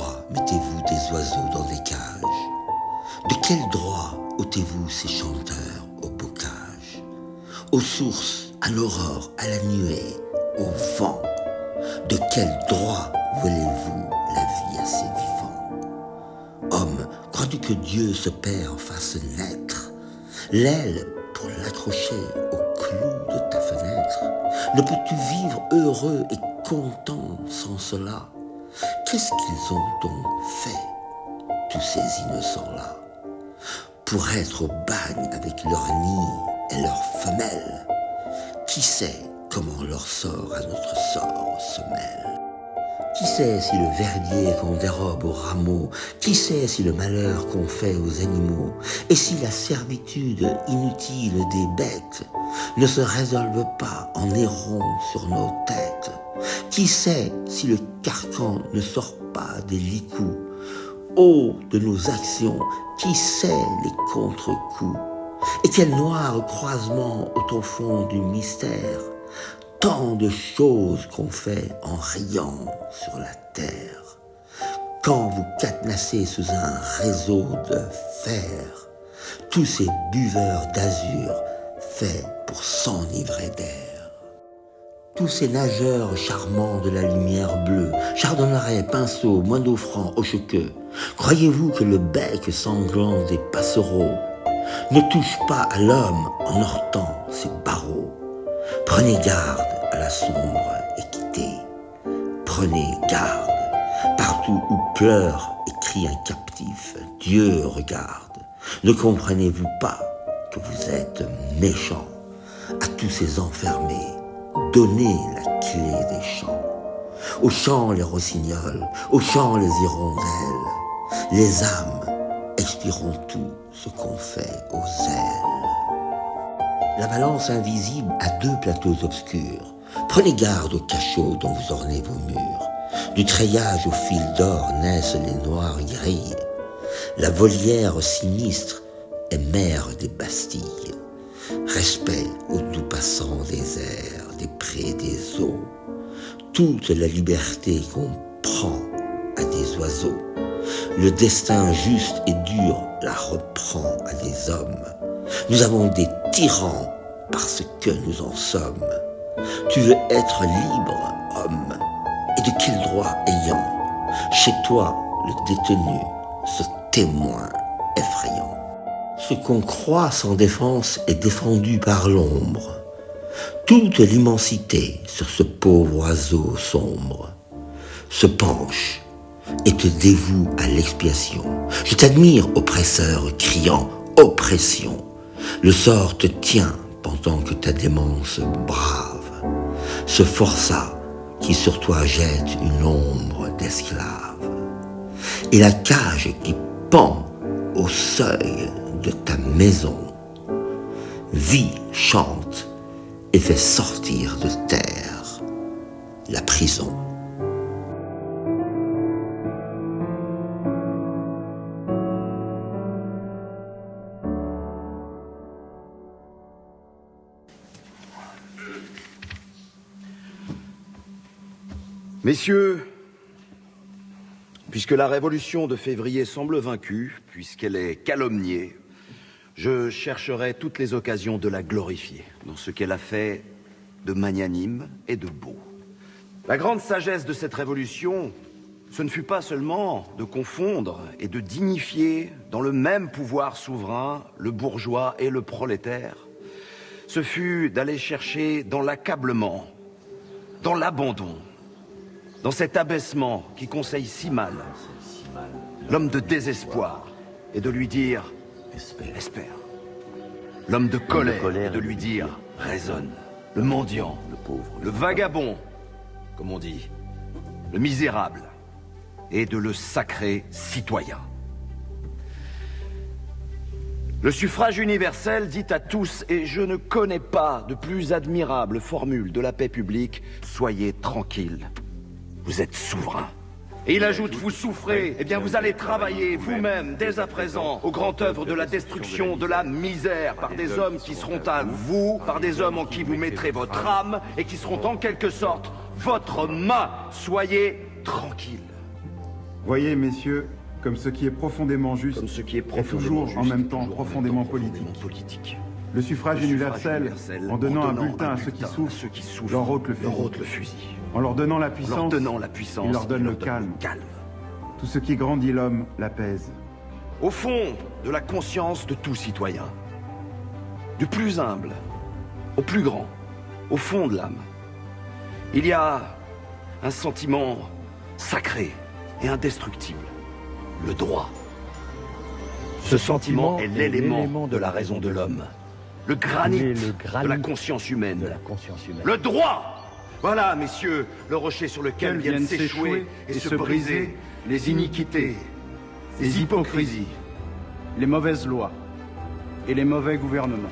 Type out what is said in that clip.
droit mettez-vous des oiseaux dans des cages? De quel droit ôtez-vous ces chanteurs au bocage? Aux sources, à l'aurore, à la nuée, au vent, de quel droit volez-vous la vie à ces vivants? Homme, crois-tu que Dieu ce Père fasse naître l'aile pour l'accrocher au clou de ta fenêtre? Ne peux-tu vivre heureux et content sans cela? Qu'est-ce qu'ils ont donc fait, tous ces innocents-là, pour être au bagne avec leur nid et leurs femelles? Qui sait comment leur sort à notre sort se mêle? Qui sait si le verdier qu'on dérobe aux rameaux, qui sait si le malheur qu'on fait aux animaux, et si la servitude inutile des bêtes ne se résolve pas en errant sur nos têtes? Qui sait si le carcan ne sort pas des licous? Ô de nos actions, qui sait les contre-coups? Et quel noir croisement au fond du mystère? Tant de choses qu'on fait en riant sur la terre. Quand vous cadenassez sous un réseau de fer, tous ces buveurs d'azur faits pour s'enivrer d'air. Tous ces nageurs charmants de la lumière bleue, chardonnerets, pinceaux, moineaux francs, hochequeux, croyez-vous que le bec sanglant des passereaux ne touche pas à l'homme en heurtant ses barreaux? Prenez garde à la sombre équité. Prenez garde. Partout où pleure et crie un captif, Dieu regarde. Ne comprenez-vous pas que vous êtes méchants? À tous ces enfermés, donnez la clé des champs. Aux champs les rossignols, aux champs les hirondelles. Les âmes expireront tout ce qu'on fait aux ailes. La balance invisible a deux plateaux obscurs. Prenez garde aux cachots dont vous ornez vos murs. Du treillage au fil d'or naissent les noires grilles. La volière sinistre est mère des Bastilles. Respect aux doux passants des airs, des prés, des eaux. Toute la liberté qu'on prend à des oiseaux. Le destin juste et dur la reprend à des hommes. Nous avons des tyrans parce que nous en sommes. Tu veux être libre, homme, et de quel droit ayant? Chez toi, le détenu, ce témoin effrayant. Ce qu'on croit sans défense est défendu par l'ombre. Toute l'immensité sur ce pauvre oiseau sombre se penche et te dévoue à l'expiation. Je t'admire, oppresseur, criant oppression. Le sort te tient pendant que ta démence brave. Ce forçat qui sur toi jette une ombre d'esclave. Et la cage qui pend au seuil de ta maison vit, chante et fait sortir de terre la prison. Messieurs, puisque la révolution de février semble vaincue, puisqu'elle est calomniée, je chercherai toutes les occasions de la glorifier dans ce qu'elle a fait de magnanime et de beau. La grande sagesse de cette révolution, ce ne fut pas seulement de confondre et de dignifier dans le même pouvoir souverain le bourgeois et le prolétaire, ce fut d'aller chercher dans l'accablement, dans l'abandon, dans cet abaissement qui conseille si mal l'homme de désespoir, et de lui dire « espère ». L'homme de colère, et de lui dire « raisonne ». Le mendiant, le pauvre, le vagabond, comme on dit, le misérable, et de le sacrer citoyen. Le suffrage universel dit à tous, et je ne connais pas de plus admirable formule de la paix publique, soyez tranquilles. Vous êtes souverain. Et il ajoute, vous souffrez, eh bien vous allez travailler vous-même, dès à présent, aux grandes œuvres de la destruction, de la misère, par des hommes qui seront à vous, par des hommes en qui vous mettrez votre âme, et qui seront en quelque sorte votre main. Soyez tranquille. Voyez, messieurs, comme ce qui est profondément juste Comme ce qui est est toujours en même temps profondément politique. Le suffrage universel, en donnant un bulletin à ceux qui souffrent, leur ôte le fusil. En leur donnant la puissance, il leur donne le calme. Tout ce qui grandit l'homme l'apaise. Au fond de la conscience de tout citoyen, du plus humble au plus grand, au fond de l'âme, il y a un sentiment sacré et indestructible, le droit. Ce sentiment est l'élément de la raison de l'homme, le granit de la conscience humaine. Le droit! Voilà, messieurs, le rocher sur lequel viennent s'échouer et se briser les iniquités, les hypocrisies, les mauvaises lois et les mauvais gouvernements.